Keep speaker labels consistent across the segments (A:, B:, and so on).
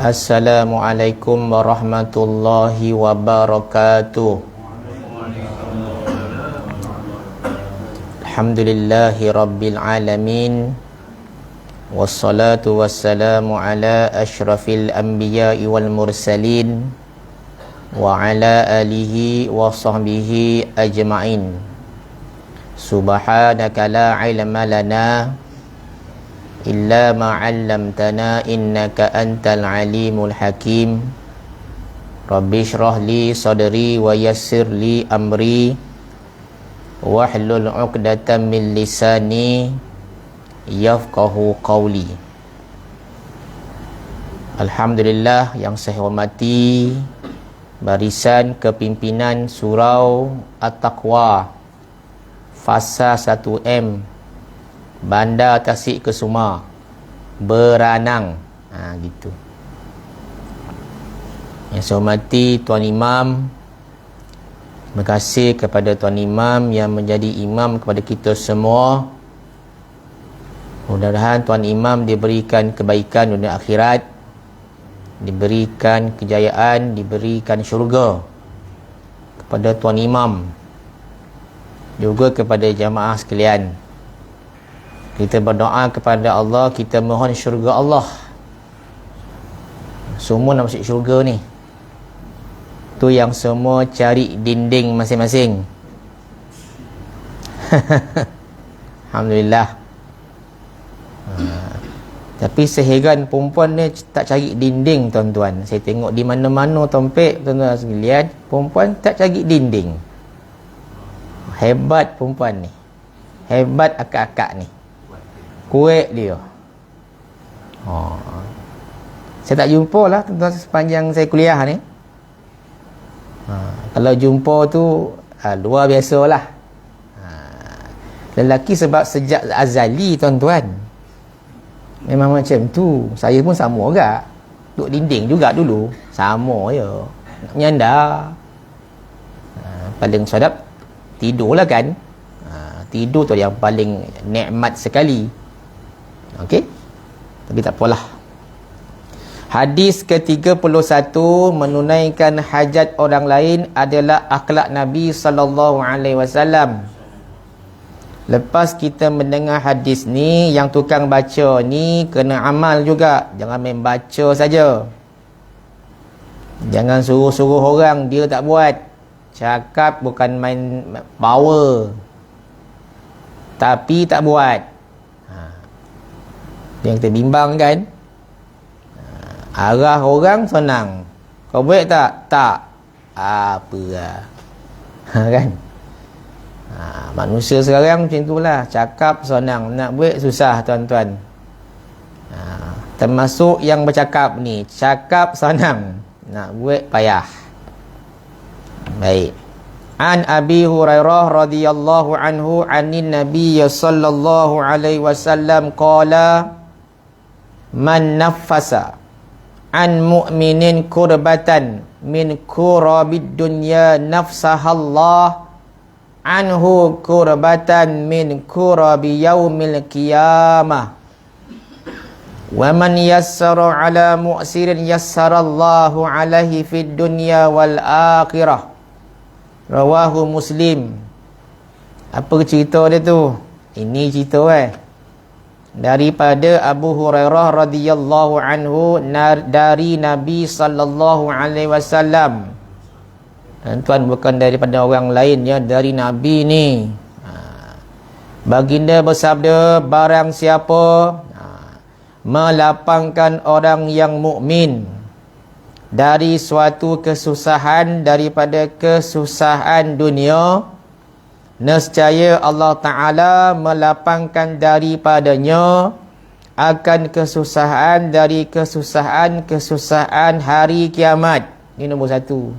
A: Assalamualaikum warahmatullahi wabarakatuh. Alhamdulillahi rabbil alamin. Wassalatu wassalamu ala ashrafil anbiya'i wal mursalin wa ala alihi wa sahbihi ajma'in. Subhanaka la ilma lana illa ma'allamtana innaka antal alimul hakim. Rabbi shrah li sadri wa yassir li amri wahlul 'uqdatam min lisani yafqahu qawli. Alhamdulillah yang saya hormati barisan kepimpinan Surau At-Taqwa Fasa 1M Bandar Tasik Kesuma Beranang, gitu. Yang saya hormati Tuan Imam, terima kasih kepada Tuan Imam yang menjadi imam kepada kita semua. Mudah-mudahan Tuan Imam diberikan kebaikan dunia akhirat, diberikan kejayaan, diberikan syurga kepada Tuan Imam, juga kepada jamaah sekalian. Kita berdoa kepada Allah, kita mohon syurga Allah. Semua nak masuk syurga ni, tu yang semua cari dinding masing-masing. Alhamdulillah. Tapi seheran perempuan ni tak cari dinding, tuan-tuan. Saya tengok di mana-mana tompek, tuan-tuan sekalian, perempuan tak cari dinding. Hebat perempuan ni, hebat akak-akak ni, kuat dia. Saya tak jumpa lah, tuan-tuan, sepanjang saya kuliah ni. Kalau jumpa tu luar biasa lah. Lelaki sebab sejak azali, tuan-tuan, memang macam tu. Saya pun sama juga, duduk dinding juga dulu, sama je, nak menyandar. Paling sedap tidur lah kan. Tidur tu yang paling nikmat sekali. Okey, tapi tak apalah. Hadis ke-31, menunaikan hajat orang lain adalah akhlak Nabi sallallahu alaihi wasallam. Lepas kita mendengar hadis ni, yang tukang baca ni kena amal juga. Jangan main baca saja. Jangan suruh-suruh orang, dia tak buat. Cakap bukan main power, tapi tak buat. Yang kita bimbang kan. Arah orang senang, kau buat tak? Tak. Apa lah. Kan? Manusia sekarang macam itulah. Cakap senang, nak buat susah, tuan-tuan. Termasuk yang bercakap ni, cakap senang, nak buat payah. Baik. An Abi Hurairah radhiyallahu anhu anin Nabiy sallallahu alaihi wasallam qala man naffasa an mu'minin kurbatan min kurabid dunya nafsahallah anhu kurbatan min kurabi yaumil qiyamah wa man yassara ala mu'sirin yassarallahu alaihi fid dunya wal akhirah. Rawahu Muslim. Apa cerita dia tu? Ini cerita daripada Abu Hurairah radhiyallahu anhu dari Nabi sallallahu alaihi wasallam. Tuan, bukan daripada orang lain ya, dari Nabi ni. Baginda bersabda, barang siapa melapangkan orang yang mukmin dari suatu kesusahan daripada kesusahan dunia, nescaya Allah Ta'ala melapangkan daripadanya akan kesusahan dari kesusahan hari kiamat. Ini nombor satu.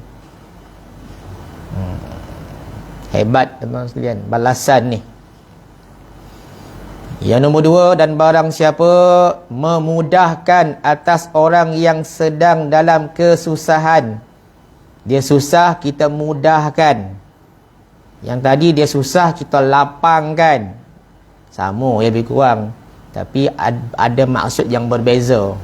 A: Hebat, teman-teman sekalian, balasan ni. Yang nombor dua, dan barang siapa memudahkan atas orang yang sedang dalam kesusahan. Dia susah, kita mudahkan. Yang tadi dia susah, kita lapangkan. Sama ya, lebih kurang. Tapi ada maksud yang berbeza.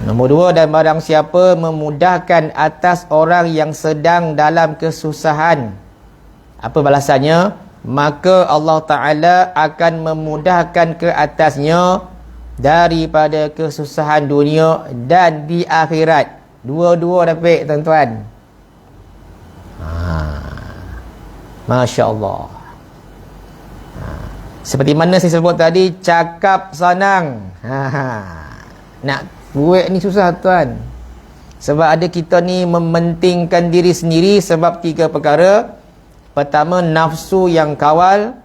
A: Nombor 2, dan barang siapa memudahkan atas orang yang sedang dalam kesusahan, apa balasannya? Maka Allah Ta'ala akan memudahkan ke atasnya daripada kesusahan dunia dan di akhirat. Dua-dua dapat, tuan-tuan. Masya Allah. Seperti mana saya sebut tadi, cakap senang, nak buat ni susah, tuan. Sebab ada kita ni mementingkan diri sendiri sebab 3 perkara. Pertama, nafsu yang kawal.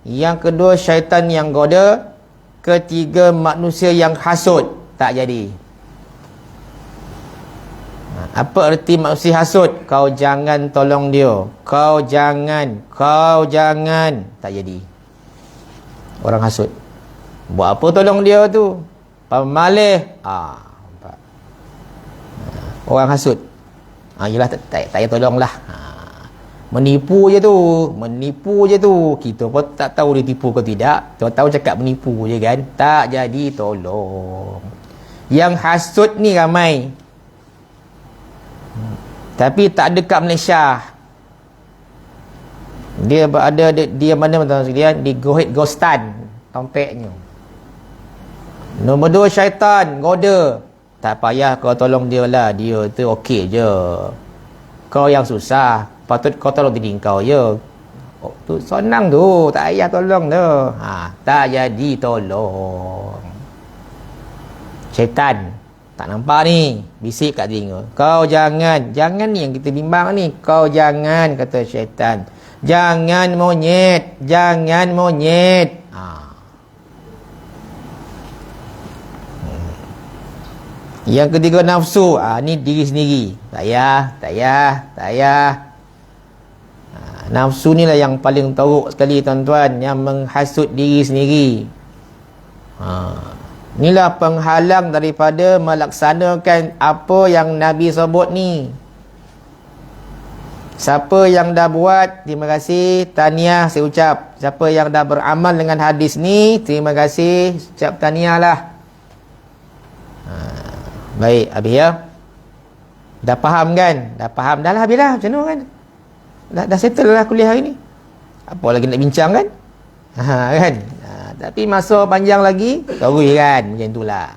A: Yang kedua, syaitan yang goda. Ketiga, manusia yang hasud. Tak jadi. Apa erti manusia hasud? Kau jangan tolong dia. Kau jangan. Tak jadi. Orang hasud. Buat apa tolong dia tu? Pemalih. Orang hasud. Yelah, tak payah tolong lah. Menipu je tu. Kita pun tak tahu dia tipu ke tidak. Tahu cakap menipu je kan. Tak jadi tolong. Yang hasud ni ramai, tapi tak ada kat Malaysia. Dia berada dia mana tuan-tuan sekalian? Di Gohit Gostan tompeknya. Nombor 2, syaitan goda. Tak payah kau tolong dia lah, dia tu okey je. Kau yang susah, patut kau tolong diri kau je. Tu senang tu, tak payah tolong tu. Tak jadi tolong. Syaitan tak nampak ni, bisik kat telinga. Kau jangan ni yang kita bimbang ni. Kau jangan, kata syaitan. Jangan monyet. Yang ketiga, nafsu. Ni diri sendiri. Tak payah. Nafsu ni lah yang paling teruk sekali, tuan-tuan, yang menghasut diri sendiri. Inilah penghalang daripada melaksanakan apa yang Nabi sebut ni. Siapa yang dah buat, terima kasih, tahniah saya ucap. Siapa yang dah beramal dengan hadis ni, terima kasih, ucap tahniah lah. Baik, habis ya. Dah faham kan? Dah faham dah lah, habis lah. Macam mana kan? Dah settle lah kuliah hari ni. Apa lagi nak bincang kan? Kan? Tapi masa panjang lagi, terus kan? Macam itulah.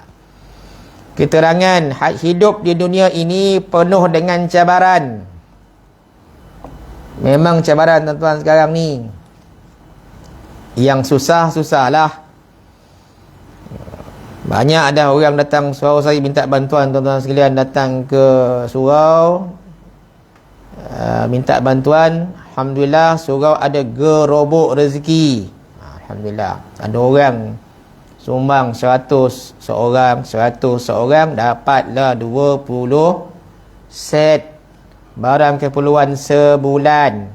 A: Keterangan hidup di dunia ini penuh dengan cabaran. Memang cabaran, tuan-tuan, sekarang ni. Yang susah-susahlah. Banyak ada orang datang surau saya minta bantuan, tuan-tuan sekalian, datang ke surau minta bantuan. Alhamdulillah, surau ada gerobok rezeki. Alhamdulillah. Ada orang sumbang 100 seorang dapatlah 20 set barang keperluan sebulan.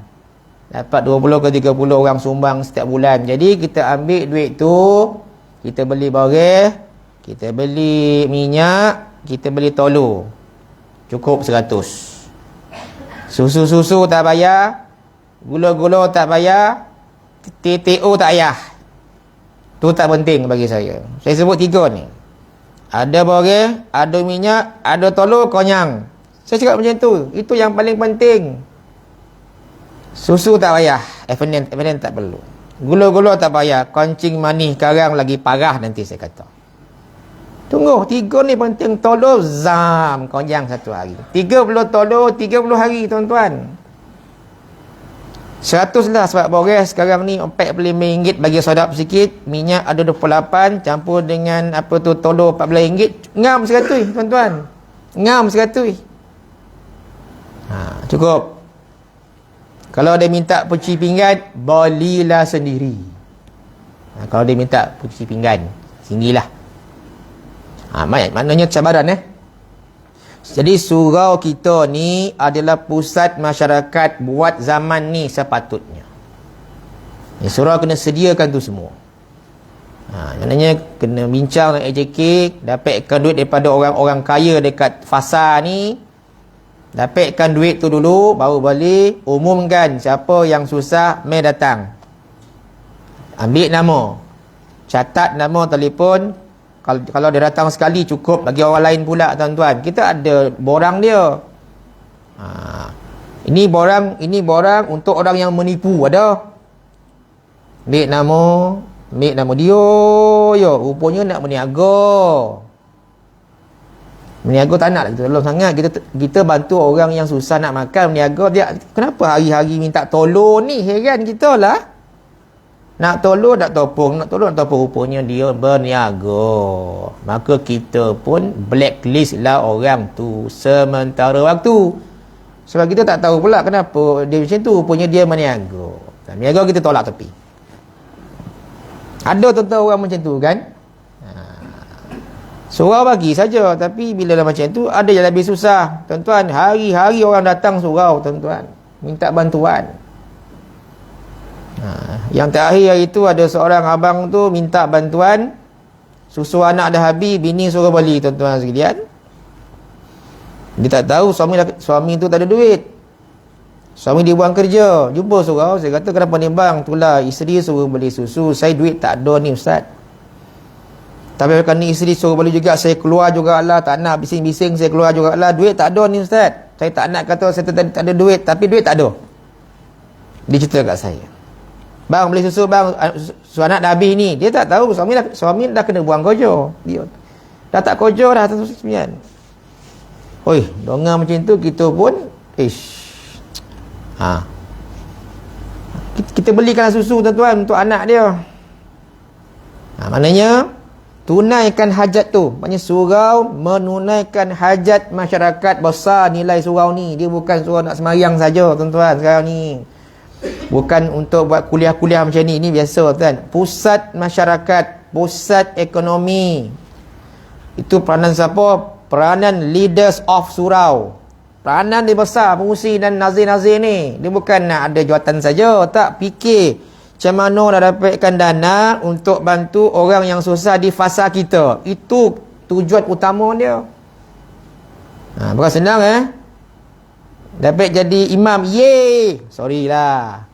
A: Dapat 20 ke 30 orang sumbang setiap bulan. Jadi kita ambil duit tu, kita beli boreh, kita beli minyak, kita beli tolu. Cukup 100. Susu-susu tak bayar, gula-gula tak bayar, TTO tak payah. Tu tak penting bagi saya. Saya sebut 3 ni. Ada boreh, ada minyak, ada tolu, konyang. Saya cakap macam tu. Itu yang paling penting. Susu tak payah, FNN tak perlu. Gula-gula tak payah, kencing manis karang lagi parah nanti saya kata. Tunggu, 3 ni penting. Tolu zam, konyang 1 hari. 30 tolu, 30 hari, tuan-tuan. 100 lah sebab boreh sekarang ni RM45 bagi sodap sikit. Minyak ada 28 campur dengan apa tu tolu RM14. Ngam 100, tuan-tuan. Ngam 100. Cukup. Kalau dia minta pencuci pinggan, belilah sendiri. Kalau dia minta pencuci pinggan, sendirilah. Maknanya cabaran Jadi surau kita ni adalah pusat masyarakat buat zaman ni sepatutnya. Surau kena sediakan tu semua. Maknanya kena bincang dengan AJK, dapatkan duit daripada orang-orang kaya dekat fasa ni. Dapatkan duit tu dulu, baru balik, umumkan siapa yang susah, mai datang. Ambil nama, catat nama, telefon. Kalau dia datang sekali cukup, bagi orang lain pula tuan-tuan. Kita ada borang dia. Ini borang untuk orang yang menipu, ada. Ambil nama dia, rupanya nak berniaga. Berniaga tak nak kita tolong sangat. Kita bantu orang yang susah nak makan, berniaga. Dia kenapa hari-hari minta tolong ni? Heran kita lah. Nak tolong tak topong, rupanya dia berniaga. Maka kita pun blacklist lah orang tu sementara waktu. Sebab kita tak tahu pula kenapa dia macam tu, rupanya dia berniaga. Berniaga kita tolak tepi. Ada tuan-tuan orang macam tu kan? Surau bagi saja, tapi bila dah macam tu ada yang lebih susah. Tuan-tuan, hari-hari orang datang surau tuan-tuan, minta bantuan. Yang terakhir itu ada seorang abang tu minta bantuan, susu anak dah habis, bini suruh beli tuan-tuan sekalian. Dia tak tahu suami tu tak ada duit. Suami dia buang kerja, jumpa surau. Saya kata, kenapa ni bang? Itulah isteri suruh beli susu, saya duit tak ada ni ustaz. Tapi kalau ni isteri suruh beli juga, saya keluar jugalah, tak nak bising-bising, saya keluar jugalah, duit tak ada ni ustaz. Saya tak nak kata saya tak ada duit, tapi duit tak ada. Dia cerita kat saya, bang beli susu bang, susu anak dah habis ni. Dia tak tahu suami dah kena buang kerja. Dia dah tak kerja dah, sebenarnya. Oi, dongeng macam tu kita pun kita belikan susu tuan-tuan untuk anak dia. Maknanya tunaikan hajat tu. Maknanya surau menunaikan hajat masyarakat besar nilai surau ni. Dia bukan surau nak sembahyang saja tuan-tuan sekarang ni. Bukan untuk buat kuliah-kuliah macam ni. Ini biasa kan. Pusat masyarakat, pusat ekonomi. Itu peranan siapa? Peranan leaders of surau. Peranan dia besar, pengurusi dan nazir-nazir ni. Dia bukan nak ada jawatan saja. Tak, fikir macam mana nak dapatkan dana untuk bantu orang yang susah di fasa kita. Itu tujuan utama dia. Bukan senang dapat jadi imam, sorry lah.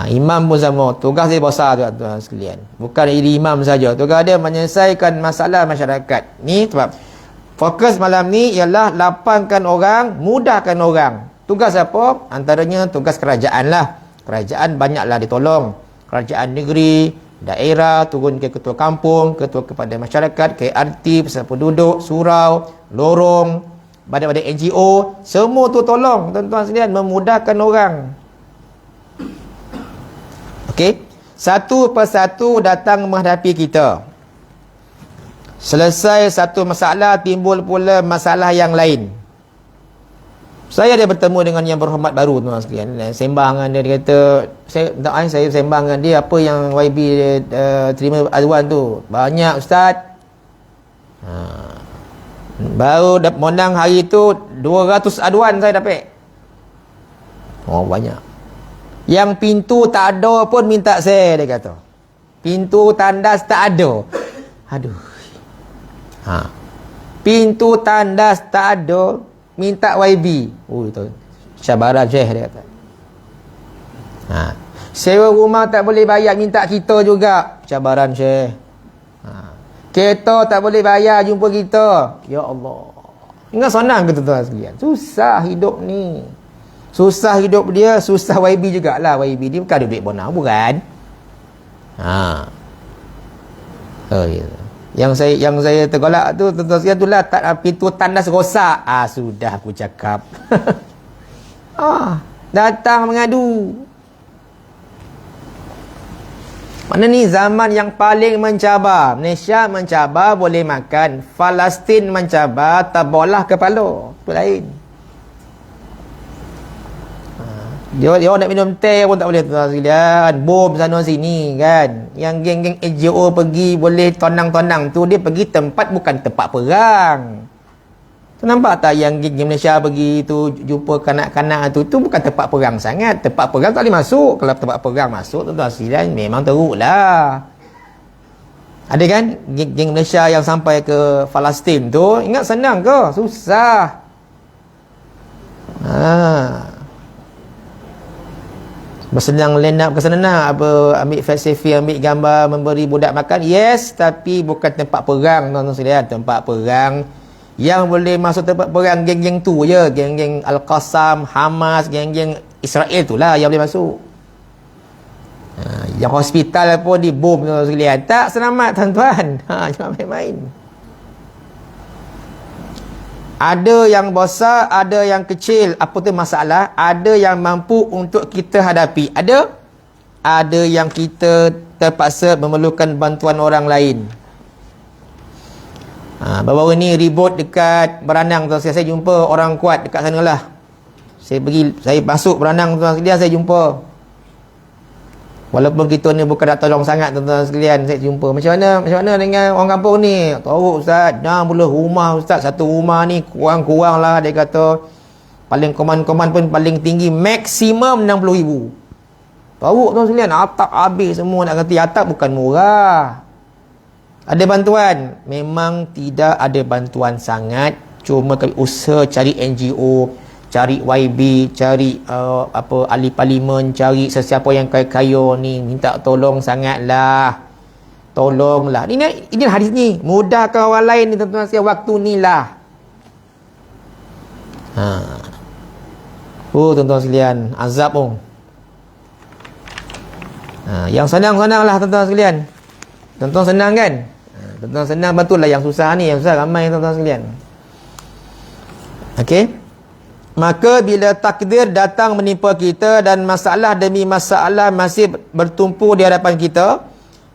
A: Imam pun sama, tugas dia besar tuan-tuan sekalian. Bukan jadi imam saja, tugas dia menyelesaikan masalah masyarakat. Ni sebab fokus malam ni ialah lapangkan orang, mudahkan orang. Tugas apa? Antaranya tugas kerajaan lah. Kerajaan banyaklah ditolong. Kerajaan negeri, daerah, turun ke ketua kampung, ketua kepada masyarakat, KRT, pusat penduduk, surau, lorong, badan-badan NGO, semua tu tolong tuan-tuan sekalian, memudahkan orang. Okey, satu persatu datang menghadapi kita. Selesai satu masalah, timbul pula masalah yang lain. Saya ada bertemu dengan yang berhormat baru tuan sekalian. Sembang dengan dia, dia kata, saya sembang dengan dia apa yang YB terima aduan tu. Banyak ustaz. Baru menang hari tu 200 aduan saya dapat. Oh, banyak. Yang pintu tak ada pun minta saya, dia kata. Pintu tandas tak ada. Aduh. Pintu tandas tak ada, minta YB. Oh, itu cabaran Syekh, dia kata. Sewa rumah tak boleh bayar, minta kita juga. Cabaran Syekh. Kereta tak boleh bayar, jumpa kita. Ya Allah. Ingat senang ke tuan-tuan sekalian? Susah hidup ni. Susah hidup dia, susah YB jugalah. YB dia bukan ada duit bonus, bukan? Oh, ya. Yang saya tergolak tu tuan-tuan sekalian, itulah pintu tandas rosak. Sudah aku cakap. Datang mengadu. Mana ni zaman yang paling mencabar. Malaysia mencabar boleh makan, Palestin mencabar terbelah kepala. Itu lain. Dia nak minum teh pun tak boleh tuan sekalian. Bom sana sini kan. Yang geng-geng NGO pergi boleh tonang-tonang tu, dia pergi tempat bukan tempat perang. Tu nampak tak yang geng Malaysia pergi tu jumpa kanak-kanak tu bukan tempat perang sangat. Tempat perang tak boleh masuk. Kalau tempat perang masuk tuan sekalian memang teruklah. Ada kan geng Malaysia yang sampai ke Palestin tu, ingat senang ke? Susah. Bersenang lenap ke sana, apa, ambil selfie, ambil gambar, memberi budak makan. Yes, tapi bukan tempat perang, tuan-tuan sekalian. Tempat perang yang boleh masuk tempat perang geng-geng tu je, geng-geng Al-Qassam, Hamas, geng-geng Israel tu lah yang boleh masuk. Yang hospital pun dibom, tuan-tuan sekalian. Tak selamat, tuan-tuan. Jangan main-main. Ada yang besar, ada yang kecil. Apa tu masalah? Ada yang mampu untuk kita hadapi. Ada yang kita terpaksa memerlukan bantuan orang lain. Baru-baru ni ribut dekat Beranang, tuan saya jumpa orang kuat dekat sana lah. Saya masuk Beranang, tuan sekalian, saya jumpa. Walaupun kita ni bukan nak tolong sangat, tuan-tuan sekalian, saya jumpa. Macam mana dengan orang kampung ni? Tahu ustaz, dah mula rumah ustaz, satu rumah ni kurang-kurang lah, dia kata. Paling koman-koman pun paling tinggi maksimum 60,000. Tahu tuan sekalian, atap habis semua, nak kata atap bukan murah. Ada bantuan? Memang tidak ada bantuan sangat. Cuma kami usaha cari NGO, cari YB, cari ahli parlimen, cari sesiapa yang kaya-kaya ni, minta tolong sangatlah. Tolonglah. Ini hadis ni, mudahkan orang lain ni, tuan-tuan sekalian, waktu ni lah. Tuan-tuan sekalian, azab pun. Yang senang-senang lah, tuan-tuan sekalian. Tuan-tuan senang kan? Tuan-tuan senang, betul lah. Yang susah ni, yang susah ramai, tuan-tuan sekalian. Okey. Maka bila takdir datang menimpa kita dan masalah demi masalah masih bertumpu di hadapan kita,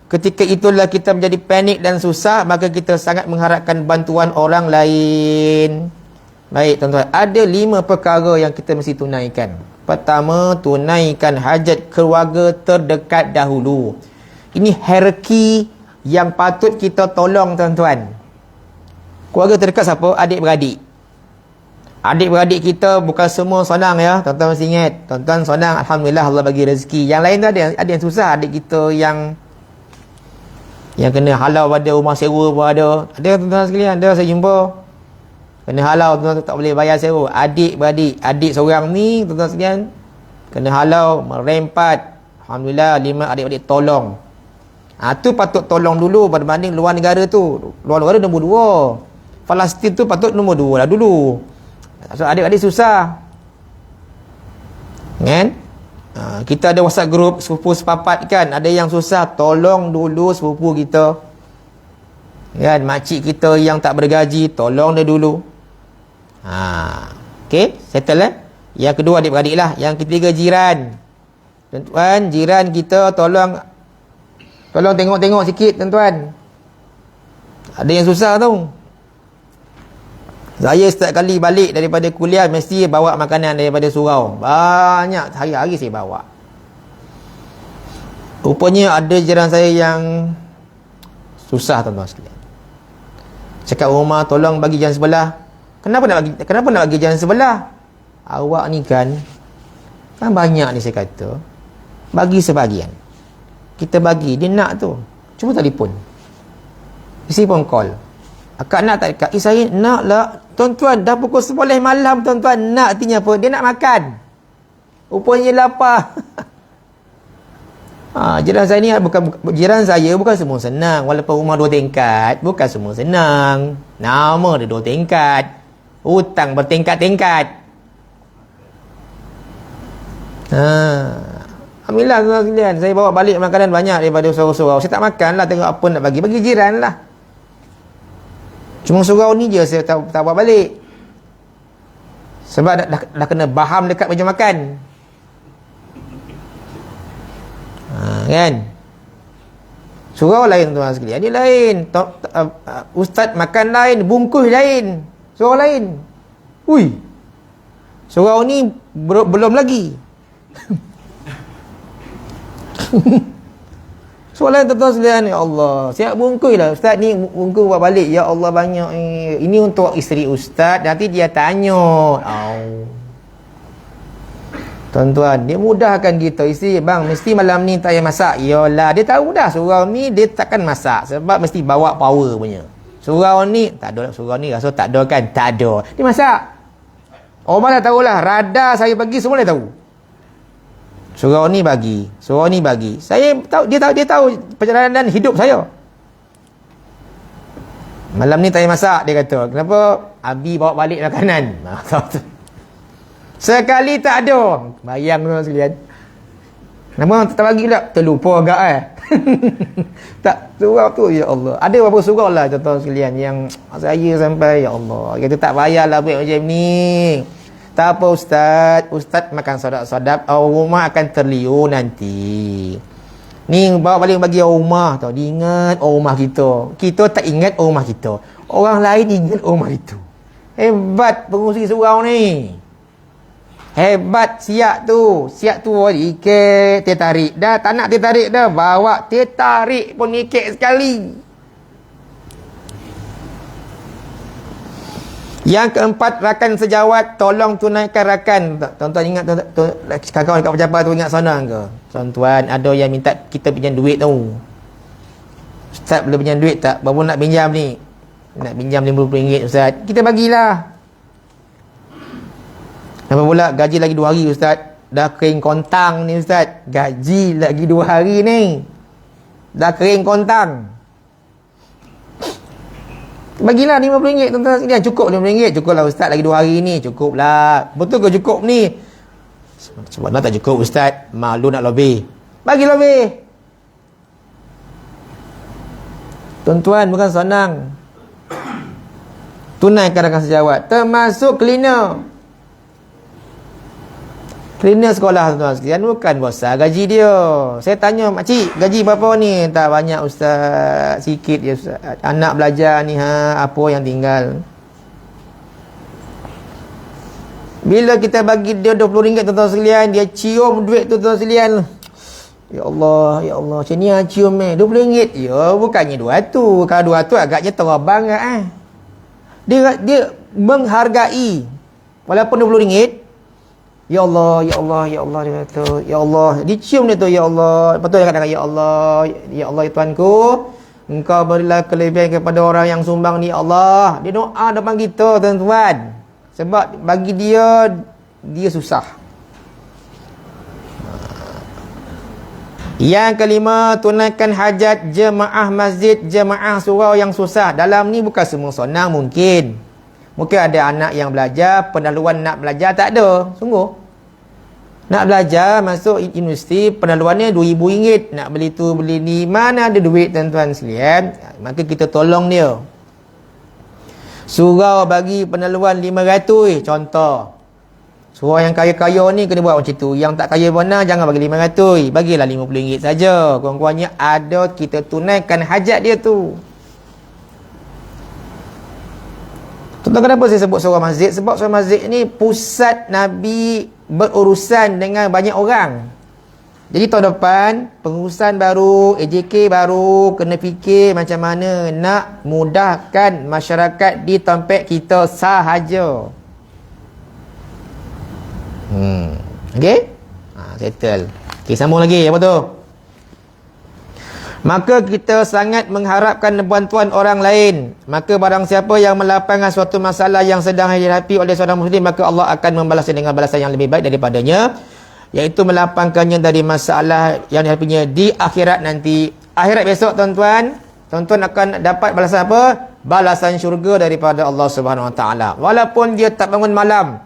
A: ketika itulah kita menjadi panik dan susah, maka kita sangat mengharapkan bantuan orang lain. Baik tuan-tuan, ada 5 perkara yang kita mesti tunaikan. Pertama, tunaikan hajat keluarga terdekat dahulu. Ini hierarki yang patut kita tolong, tuan-tuan. Keluarga terdekat siapa? Adik-beradik. Adik-beradik kita bukan semua senang ya. Tuan-tuan mesti ingat. Tuan-tuan senang, alhamdulillah Allah bagi rezeki. Yang lain tu ada yang susah. Adik kita yang kena halau pada rumah sewa pun ada. Ada tuan-tuan sekalian, ada saya jumpa. Kena halau, tuan-tuan tak boleh bayar sewa. Adik-beradik. Adik seorang ni, tuan-tuan sekalian, kena halau, merempat. Alhamdulillah 5 adik-beradik tolong. Tu patut tolong dulu berbanding luar negara tu. Luar negara nombor 2. Palestin tu patut nombor 2 lah dulu. So adik-adik susah kan? Kita ada WhatsApp group sepupu sepapat kan, ada yang susah, tolong dulu sepupu kita kan. Makcik kita yang tak bergaji, tolong dia dulu. Okey, settle Yang kedua adik-beradik lah. Yang ketiga jiran. Tuan-tuan, jiran kita tolong tengok-tengok sikit, tuan-tuan. Ada yang susah tu. Saya setiap kali balik daripada kuliah mesti bawa makanan daripada surau. Banyak, hari-hari saya bawa. Rupanya ada jiran saya yang susah, tuan-tuan sekalian. Cakap rumah, tolong bagi jalan sebelah. Kenapa nak bagi jalan sebelah? Awak ni kan banyak ni, saya kata. Bagi sebahagian. Kita bagi, dia nak tu. Cuba telefon. Isi pun call. Akak nak tak dekat? Saya nak lah. Tuan-tuan, dah pukul 11 malam, tuan-tuan. Nak artinya apa? Dia nak makan. Rupanya lapar. Jiran saya ni jiran saya bukan semua senang. Walaupun rumah 2 tingkat, bukan semua senang. Nama dia 2 tingkat. Hutang bertingkat-tingkat. Alhamdulillah, tuan-tuan sekalian, saya bawa balik makanan banyak daripada surau-surau. Saya tak makan lah, tengok apa nak bagi. Bagi jiran lah. Cuma surau ni je saya tak bawa balik. Sebab dah kena baham dekat meja makan. Kan? Surau lain, tuan-tuan sekalian. Dia lain. Ustaz makan lain, bungkus lain. Surau lain. Ui. Surau ni belum lagi. Soalan tuan-tuan sekalian, ya Allah, siap bungkus lah ustaz ni, bungkus buat balik. Ya Allah, banyak ini untuk isteri ustaz, nanti dia tanya. Tuan-tuan, dia mudahkan kita. Isteri, bang, mesti malam ni tak payah masak. Yalah, dia tahu dah surau ni dia takkan masak sebab mesti bawa power punya. Surau ni tak ada, surau ni rasa tak ada kan? Tak ada. Dia masak. Orang dah tahulah, radar saya bagi semua dia tahu. Surau ni bagi, surau ni bagi. Saya tahu, dia tahu perjalanan hidup saya. Malam ni tak payah masak, dia kata. Kenapa? Abi bawa balik makanan. Sekali tak ada. Bayang tuan sekalian. Nama tak bagi pula? Terlupa agak tak, surau tu, ya Allah. Ada beberapa surau lah tuan sekalian yang saya sampai, ya Allah, kata tak payahlah buat macam ni. Tak apa Ustaz makan sodap-sodap, rumah akan terliur nanti. Ni bawa balik bagi orang rumah tau. Dia ingat orang rumah kita. Kita tak ingat orang rumah kita. Orang lain ingat orang rumah itu. Hebat pengurusi surau ni. Hebat siap tu ikat, dia tarik dah. Tak nak dia tarik dah, bawa dia tarik pun ikat sekali. Yang keempat, rakan sejawat, tolong tunaikan rakan. Tuan-tuan ingat, kawan-kawan kat pejabat tu ingat sana ke? Tuan-tuan, ada yang minta kita pinjam duit tu. Ustaz boleh pinjam duit tak? Berapa nak pinjam ni? Nak pinjam RM50 Ustaz. Kita bagilah. Kenapa pula gaji lagi 2 hari Ustaz? Dah kering kontang ni Ustaz. Gaji lagi 2 hari ni. Dah kering kontang. Bagilah RM50 tuan-tuan sekalian. Cukup RM50. Cukup lah Ustaz, lagi 2 hari ni. Cukup lah. Betul ke cukup ni? Sebab nak tak cukup Ustaz. Malu nak lebih. Bagi lebih. Tuan-tuan, bukan senang. Tunaikan rakan sejawat. Termasuk cleaner. Cleaner sekolah tuan-tuan sekalian bukan besar gaji dia. Saya tanya, makcik gaji berapa ni? Tak banyak Ustaz, sikit je Ustaz. Anak belajar ni apa yang tinggal. Bila kita bagi dia RM20 tuan-tuan sekalian, dia cium duit tu tuan-tuan sekalian. Ya Allah, macam ni cium RM20. Ya, bukannya 200. Kalau 200 agaknya terabang kan. Dia menghargai. Walaupun RM20. Ya Allah, dia kata, ya Allah, dicium dia tu, ya Allah. Lepas tu dia kata, ya Allah, ya Tuanku, Engkau berilah kelebihan kepada orang yang sumbang ni, ya Allah. Dia doa depan kita tuan-tuan. Sebab bagi dia susah. Yang kelima, tunaikan hajat jemaah masjid, jemaah surau yang susah. Dalam ni bukan semua senang mungkin. Mungkin ada anak yang belajar, pendahuluan nak belajar tak ada. Sungguh. Nak belajar, masuk universiti, pendahuluannya RM2,000. Nak beli tu, beli ni. Mana ada duit tuan-tuan sekalian? Maka kita tolong dia. Surau bagi pendahuluan RM500. Contoh. Surau yang kaya-kaya ni kena buat macam tu. Yang tak kaya mana, jangan bagi RM500. Bagilah RM50 saja. Kurang-kurangnya ada, kita tunaikan hajat dia tu. Tuan-tuan, kenapa saya sebut surau masjid? Sebab surau masjid ni pusat Nabi berurusan dengan banyak orang. Jadi tahun depan, pengurusan baru, AJK baru, kena fikir macam mana nak mudahkan masyarakat di tempat kita sahaja. Okey? Settle. Okey, sambung lagi. Apa tu? Maka kita sangat mengharapkan bantuan orang lain. Maka barang siapa yang melapangkan suatu masalah yang sedang dihadapi oleh seorang muslim, maka Allah akan membalasnya dengan balasan yang lebih baik daripadanya, iaitu melapangkannya dari masalah yang dihadapinya di akhirat nanti. Akhirat besok tuan-tuan akan dapat balasan apa? Balasan syurga daripada Allah Subhanahu Wa Taala. Walaupun dia tak bangun malam,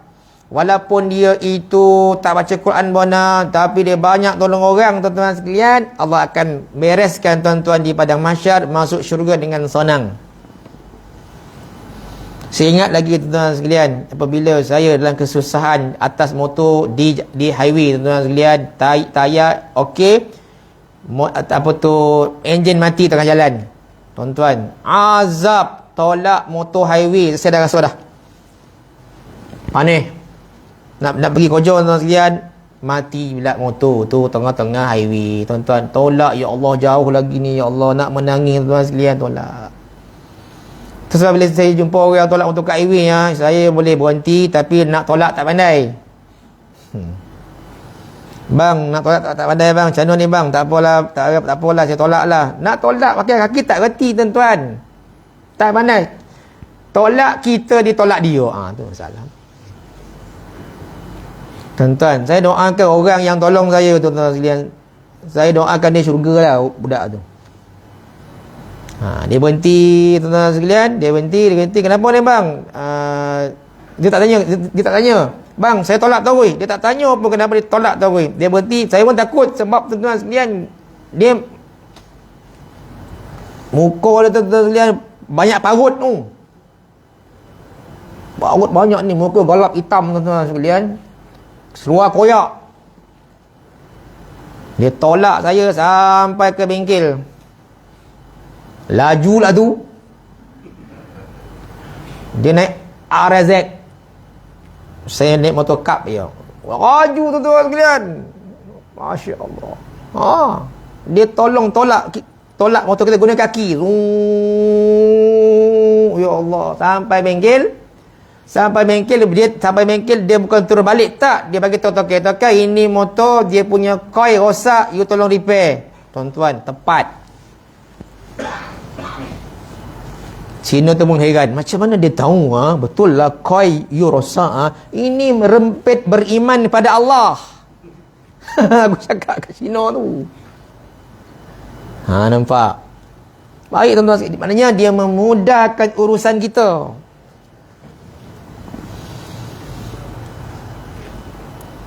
A: walaupun dia itu tak baca Quran benar, tapi dia banyak tolong orang tuan-tuan sekalian, Allah akan bereskan tuan-tuan di padang mahsyar, masuk syurga dengan senang. Saya ingat lagi tuan-tuan sekalian, apabila saya dalam kesusahan atas motor di highway tuan-tuan sekalian, tayar okey, apa tu, enjin mati tengah jalan. Tuan-tuan, azab tolak motor highway, saya dah rasa dah panik. Nak pergi kerja tuan-tuan sekalian, mati pula motor tu tengah-tengah highway. Tuan-tuan, tolak, ya Allah, jauh lagi ni, ya Allah, nak menangis tuan-tuan sekalian, tolak. Terus bila saya jumpa orang tolak motor kat highway, saya boleh berhenti, tapi nak tolak tak pandai. Bang, nak tolak tak pandai bang, macam mana ni bang? Tak apalah, saya tolak lah. Nak tolak pakai kaki tak reti tuan-tuan, tak pandai. Tolak kita, ditolak dia, tu masalah. Tuan-tuan, saya doakan orang yang tolong saya, tuan-tuan sekalian. Saya doakan dia syurga lah budak tu. Dia berhenti, tuan-tuan sekalian. Dia berhenti. Kenapa ni bang? Dia tak tanya. Bang, saya tolak tarawih. Dia tak tanya apa kenapa dia tolak tarawih. Dia berhenti. Saya pun takut sebab tuan-tuan sekalian, dia muka dia, tuan-tuan sekalian, banyak parut tu. Parut banyak ni, muka gelap hitam, tuan-tuan sekalian. Seluar koyak. Dia tolak saya sampai ke bengkel. Laju lah tu. Dia naik RZ. Saya naik motor kap dia. Laju tuan-tuan sekalian. Masya Allah. Dia tolak motor kita guna kaki. Ya Allah. Sampai bengkel dia bukan turun balik tak. Dia bagi tahu token, ini motor dia punya coil rosak, you tolong repair. Tuan-tuan, tepat. Cina tu pun heran, macam mana dia tahu betul lah coil you rosak Ini merempit beriman pada Allah. Aku cakap kat Cina tu. Nampak? Baik tuan-tuan, maknanya dia memudahkan urusan kita.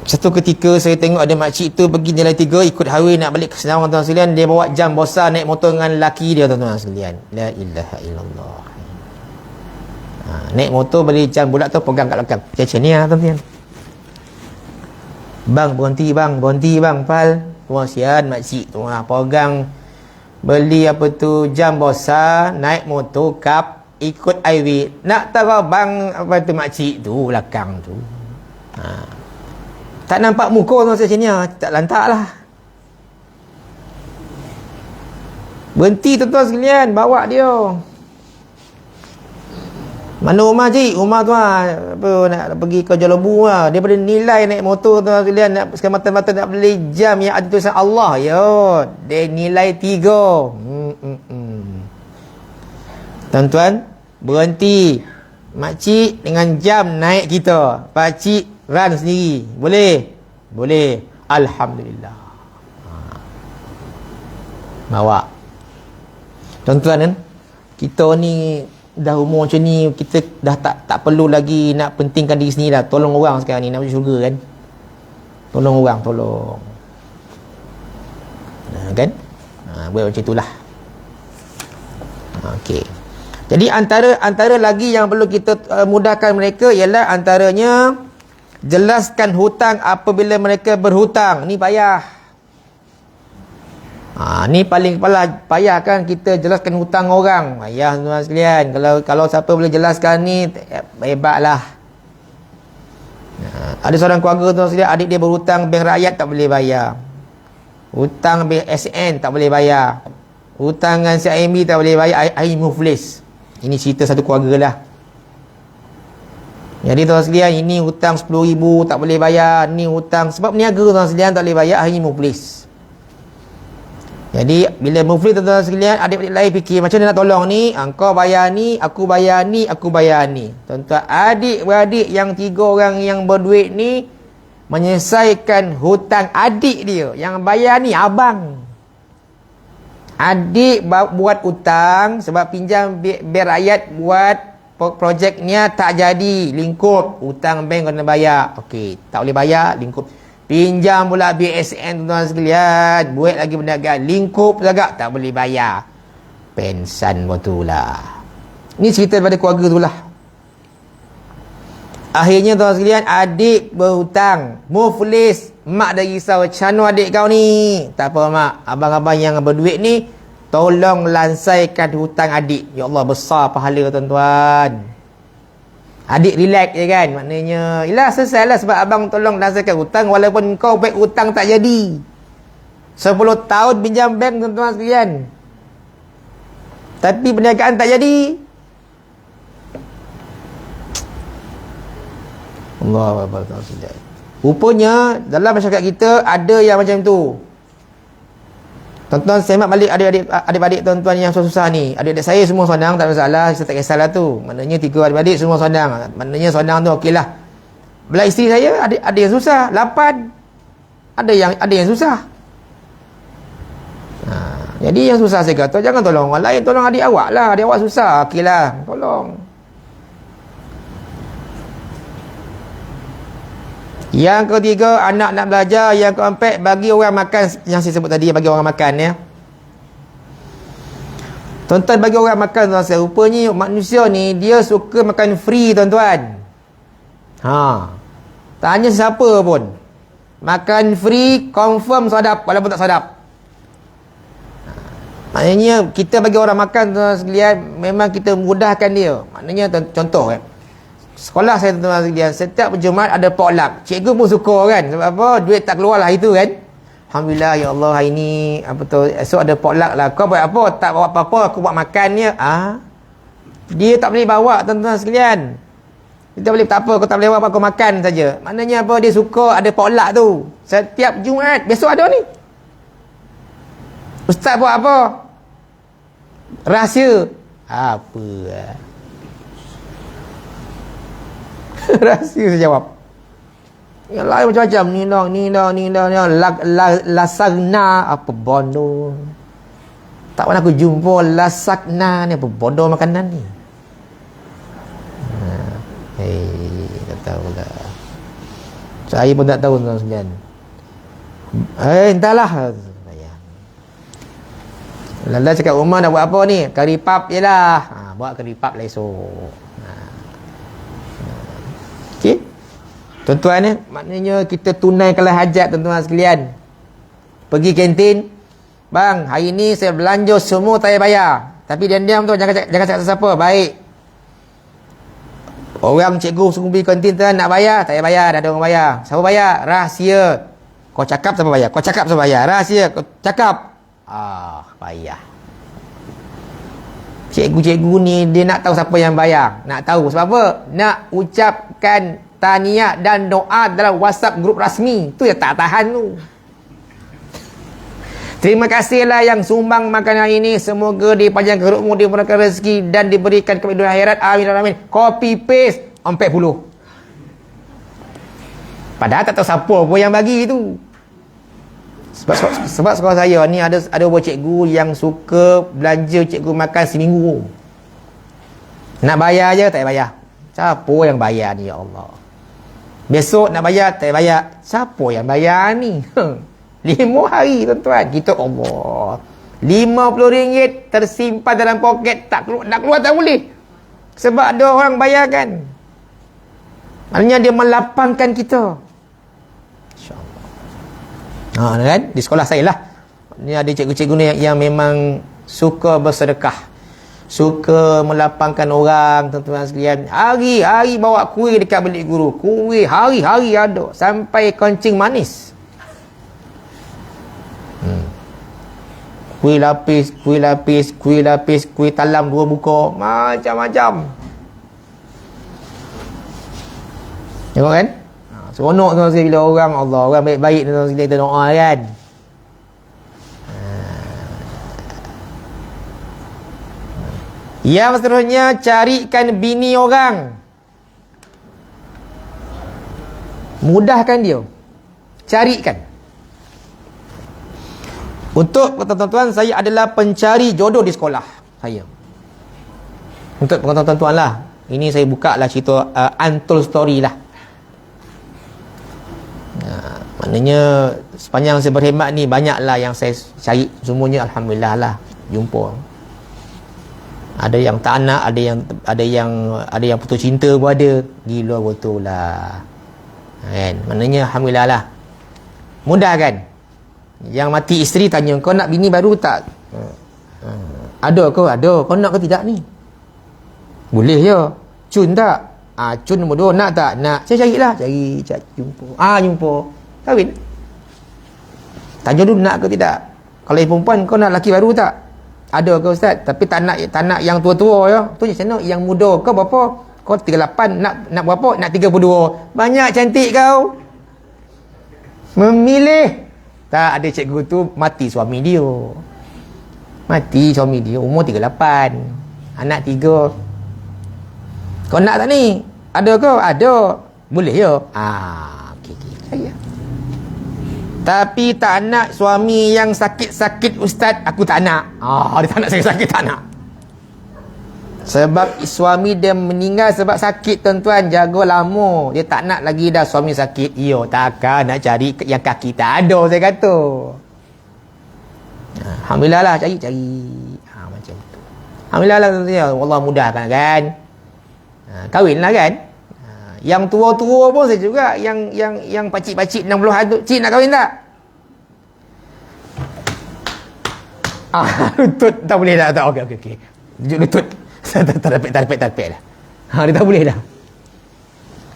A: Satu ketika saya tengok ada makcik tu pergi nilai 3, ikut highway nak balik ke Senawang, tuan-tuan sekalian. Dia bawa jam besar naik motor dengan laki dia, tuan-tuan sekalian. La ilaha illallah. Naik motor beli jam, budak tu pegang kat belakang. Macam ni tuan-tuan. Bang, berhenti bang, pal. Tuan sian makcik tu pegang beli apa tu jam besar, naik motor kap, ikut highway. Nak tahu bang apa tu makcik tu belakang tu. Tak nampak muka tuan sini, tak lantak lah. Berhenti tuan-tuan sekalian, bawa dia. Mana rumah cik? Rumah tu nak pergi ke Jalabu lah. Daripada nilai naik motor tuan sekalian, nak semata-mata nak beli jam yang ada tulisan Allah. Dia nilai 3. Tuan-tuan, berhenti. Makcik dengan jam naik kita. Pakcik run sendiri. Boleh. Alhamdulillah. Bawa. Tuan-tuan kan, kita ni dah umur macam ni, kita dah tak perlu lagi nak pentingkan diri sendiri dah. Tolong orang sekarang ni, nak masuk syurga kan. Tolong orang, tolong. Kan? Buat macam itulah. Okey. Jadi antara lagi yang perlu kita mudahkan mereka ialah antaranya jelaskan hutang apabila mereka berhutang. Ni payah. Ni paling payah kan, kita jelaskan hutang orang. Payah tuan sekalian. Kalau siapa boleh jelaskan ni, hebatlah. Ada seorang keluarga tuan sekalian, adik dia berhutang bank rakyat tak boleh bayar. Hutang bank SN tak boleh bayar. Hutang dengan CIMB tak boleh bayar. Air muflis. Ini cerita satu keluarga lah. Jadi tuan sekalian, ini hutang 10,000 tak boleh bayar. Ni hutang sebab niaga tuan sekalian tak boleh bayar, akhirnya muflis. Jadi bila muflis tuan sekalian, adik-adik lain fikir macam mana nak tolong ni. Kau bayar ni, aku bayar ni, aku bayar ni. Tuan-tuan, adik-beradik yang 3 orang yang berduit ni menyelesaikan hutang adik dia. Yang bayar ni abang. Adik buat hutang sebab pinjam bank rakyat buat projeknya tak jadi, lingkup. Hutang bank kena bayar. Okey, tak boleh bayar, lingkup. Pinjam pula BSN tuan sekalian, buat lagi perniagaan, lingkup juga tak boleh bayar. Pensan betulah. Ni cerita daripada keluarga tu lah. Akhirnya tuan sekalian, adik berhutang, muflis. Mak dah risau, macam mana adik kau ni? Tak apa mak, abang-abang yang berduit ni tolong lansaikan hutang adik. Ya Allah, besar pahala tuan-tuan. Adik relax je kan. Maknanya, yelah selesai lah sebab abang tolong lansaikan hutang. Walaupun kau baik hutang tak jadi. 10 tahun pinjam bank tuan-tuan sekalian, tapi perniagaan tak jadi. Allah Akbar. Rupanya dalam masyarakat kita ada yang macam tu. Tuan-tuan semak balik adik-adik tuan-tuan yang susah-susah ni. Adik-adik saya semua sonang, tak ada masalah, saya tak kisahlah tu. Maknanya 3 adik-adik semua sonang. Maknanya sonang tu okeylah. Belah isteri saya ada yang susah, 8. Ada yang susah. Jadi yang susah saya kata, jangan tolong orang lain, tolong adik awak lah. Adik awak susah, okeylah, tolong. Yang ketiga, anak nak belajar. Yang keempat, bagi orang makan. Yang saya sebut tadi, bagi orang makan ya. Tuan-tuan, bagi orang makan, tuan-tuan, rupanya manusia ni dia suka makan free, tuan-tuan. Tanya siapa pun, makan free confirm sadap walaupun tak sadap. Maknanya kita bagi orang makan, tuan-tuan sekalian, memang kita mudahkan dia. Maknanya contoh sekolah saya, tuan-tuan sekalian, setiap Jumaat ada potluck. Cikgu pun suka kan, sebab apa? Duit tak keluar lah itu kan. Alhamdulillah, ya Allah, hari ni esok ada potluck lah. Kau buat apa? Tak bawa apa-apa, aku buat makannya. Dia tak boleh bawa, tuan-tuan sekalian. Kita boleh tak apa, kau tak boleh bawa, aku makan saja. Maknanya apa? Dia suka ada potluck tu setiap Jumaat. Besok ada ni. Ustaz buat apa? Rahsia. Apa? Rahsia saya jawab. Yang lain macam-macam. Ni lah. Lasagna. Apa bodoh. Tak pernah aku jumpa lasagna ni. Apa bodoh makanan ni. Tak tahu lah. Saya pun tak tahu, tuan-tuan sekalian. Entahlah. Lala cakap, Umar nak buat apa ni? Kari pap je lah. Buat kari pap lah esok. Okey. Tuan-tuan maknanya kita tunaikanlah hajat, tuan-tuan sekalian. Pergi kantin. Bang, hari ni saya belanja semua tak payah bayar. Tapi diam-diam tu, jangan cakap siapa. Baik. Orang cikgu suruh pergi kantin, tuan, nak bayar, tak payah bayar, dah ada orang bayar. Siapa bayar? Rahsia. Kau cakap siapa bayar? Kau cakap siapa bayar? Rahsia. Kau cakap. Payah. Cikgu-cikgu ni dia nak tahu siapa yang bayar. Nak tahu sebab apa? Nak ucapkan tahniah dan doa dalam WhatsApp grup rasmi. Tu yang tak tahan tu. Terima kasihlah yang sumbang makanan ini. Semoga dipanjangkan umur, dimurahkan rezeki dan diberikan kepada dunia akhirat. Amin amin. Copy paste 40. Padahal tak tahu siapa pun yang bagi tu. Sebab sekolah saya ni ada beberapa cikgu yang suka belanja cikgu makan seminggu. Nak bayar je tak payah bayar. Siapa yang bayar ni, ya Allah? Besok nak bayar tak payah bayar. Siapa yang bayar ni? 5 hari, tuan-tuan. Kita Allah, RM50 tersimpan dalam poket, nak keluar tak boleh. Sebab ada orang bayarkan. Maknanya dia melapangkan kita. Kan? Di sekolah saya lah, ni ada cikgu-cikgu ni yang memang suka bersedekah, suka melapangkan orang, tuan-tuan sekalian. Hari-hari bawa kuih dekat bilik guru. Kuih hari-hari ada, sampai kencing manis. Kuih lapis, kuih talam 2 buka, macam-macam. Tengok kan? Seronok tuan sekalian bila orang baik-baik, tuan sekalian, kita doa kan. Yang seterusnya, carikan bini orang. Mudahkan dia. Carikan. Untuk tuan-tuan, saya adalah pencari jodoh di sekolah saya. Untuk tuan-tuan lah, ini saya buka lah cerita untold story lah. Maknanya sepanjang saya berkhidmat ni, banyaklah yang saya cari. Semuanya alhamdulillah lah jumpa. Ada yang tak nak, ada yang putus cinta pun ada. Gila betul lah kan. Maknanya alhamdulillah lah, mudah kan. Yang mati isteri tanya, kau nak bini baru tak? Ada kau? Ada. Kau nak ke tidak ni? Boleh je. Cun tak? Cun nombor 2 nak tak? Nak. Saya carilah. Cari jumpa. Jumpa. Kahwin. Tanya dulu nak ke tidak. Kalau yang perempuan, kau nak lelaki baru tak? Ada ke ustaz? Tapi tak nak yang tua-tua ya. Tu macam mana? Yang muda. Kau berapa? Kau 38. Nak berapa? Nak 32. Banyak cantik kau. Memilih. Tak, ada cikgu tu mati suami dia. Umur 38. Anak 3. Kau nak tak ni? Ada ke? Ada. Boleh ya? Okey. Saya. Tapi tak nak suami yang sakit-sakit ustaz, aku tak nak. Dia tak nak sakit-sakit, tak nak. Sebab suami dia meninggal sebab sakit tuan-tuan, jaga lama. Dia tak nak lagi dah suami sakit. Takkan nak cari yang kaki tak ada, saya kata. Alhamdulillah lah, cari. Macam tu. Alhamdulillah lah tuan-tuan. Allah mudahkan kan. Kahwinlah kan. Yang tua-tua pun saya juga, yang pakcik-pakcik 60-an tu, cik nak kahwin tak? Lutut tak boleh dah. Okey. Tunjuk lutut. Terpek dah. Dia tak boleh dah.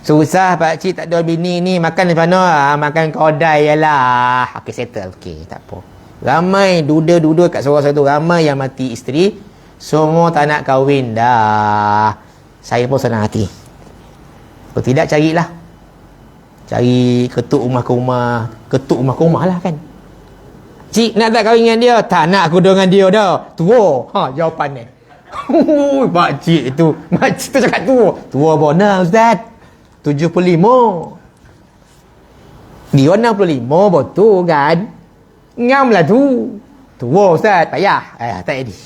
A: Susah pakcik tak ada bini ni, makan di mana? Makan kodai jelah. Okey, settle. Okey, tak apa. Ramai duda-duda kat Sarawak tu, ramai yang mati isteri, semua tak nak kahwin dah. Saya pun senang hati. Kalau tidak, carilah. Cari ketuk rumah ke rumah lah kan. Cik, nak tak kahwin dengan dia? Tak nak aku dengan dia dah. Tua. Jawapan ni. Makcik tu cakap tua. Tua bona ustaz. 75. Dia 65 betul kan? Ngam lah tu. Tua ustaz, payah. Tak jadi.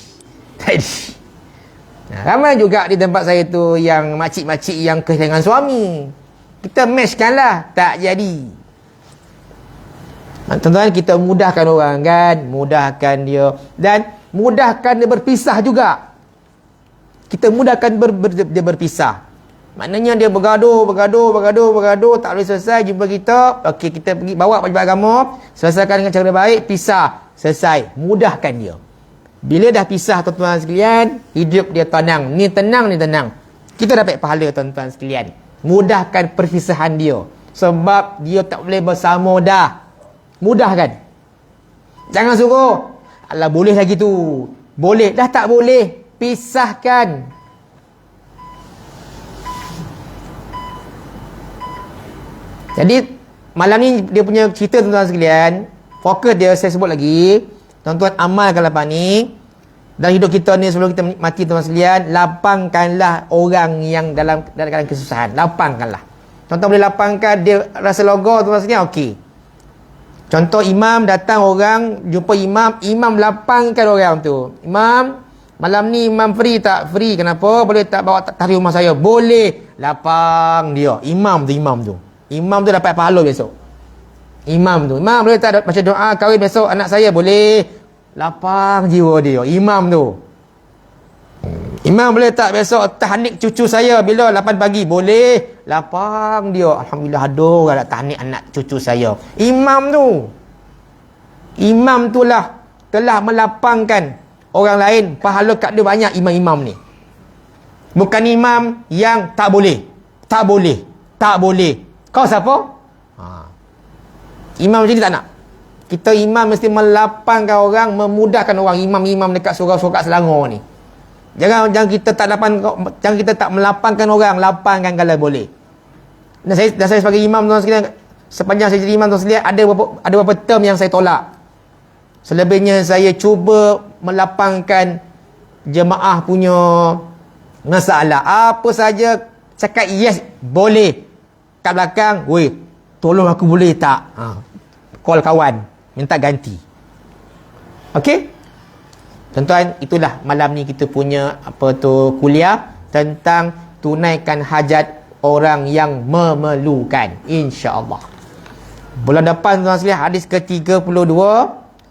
A: Ramai juga di tempat saya tu yang makcik-makcik yang kehilangan suami. Kita matchkan lah, tak jadi. Tuan-tuan, kita mudahkan orang kan, mudahkan dia, dan mudahkan dia berpisah juga. Kita mudahkan dia berpisah. Maknanya dia bergaduh, tak boleh selesai jumpa kita. Okey, kita pergi bawa pejabat agama, selesaikan dengan cara baik, pisah, selesai. Mudahkan dia. Bila dah pisah tuan-tuan sekalian, hidup dia tenang. Ni tenang. Kita dapat pahala tuan-tuan sekalian. Mudahkan perpisahan dia. Sebab dia tak boleh bersama dah. Mudah kan? Jangan suruh. Alah, boleh lagi tu. Boleh. Dah tak boleh. Pisahkan. Jadi, malam ni dia punya cerita tuan-tuan sekalian. Fokus dia saya sebut lagi. Tuan-tuan amalkan lepas ni. Dalam hidup kita ni sebelum kita mati tuan-tuan sekalian, lapangkanlah orang yang dalam keadaan kesusahan. Lapangkanlah. Tuan-tuan boleh lapangkan, dia rasa logo tuan-tuan sekalian, okey. Contoh imam datang orang, jumpa imam lapangkan orang tu. Imam, malam ni imam free tak? Free. Kenapa? Boleh tak bawa tarik rumah saya? Boleh. Lapang dia. Imam tu. Imam tu dapat pahala besok. Imam boleh tak baca doa kahwin besok anak saya? Boleh. Lapang jiwa dia. Imam tu. Imam boleh tak besok tahnik cucu saya bila 8 pagi? Boleh. Lapang dia. Alhamdulillah ada orang nak tahnik anak cucu saya. Imam tu lah telah melapangkan orang lain. Pahala kat dia banyak imam-imam ni. Bukan imam yang tak boleh. Kau siapa? Imam macam ni tak nak. Kita imam mesti melapangkan orang, memudahkan orang. Imam-imam dekat surau-surau kat Selangor ni. Jangan kita tak melapangkan orang, lapangkan kalau boleh. Dan saya sebagai imam tuan sekalian, sepanjang saya jadi imam tuan sekalian, ada beberapa term yang saya tolak. Selebihnya saya cuba melapangkan jemaah punya masalah. Apa saja cakap yes, boleh. Kat belakang, weh, tolong aku boleh tak? Call kawan, minta ganti. Okey? Tuan-tuan, itulah malam ni kita punya kuliah tentang tunaikan hajat orang yang memerlukan, insya-Allah. Bulan depan tuan sekalian, hadis ke-32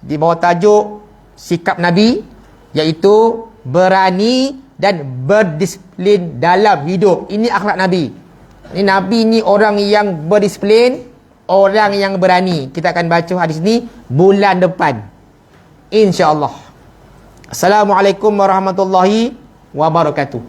A: di bawah tajuk sikap Nabi, iaitu berani dan berdisiplin dalam hidup. Ini akhlak Nabi. Ini Nabi ni orang yang berdisiplin, orang yang berani. Kita akan baca hadis ni bulan depan, insya-Allah. Assalamualaikum warahmatullahi wabarakatuh.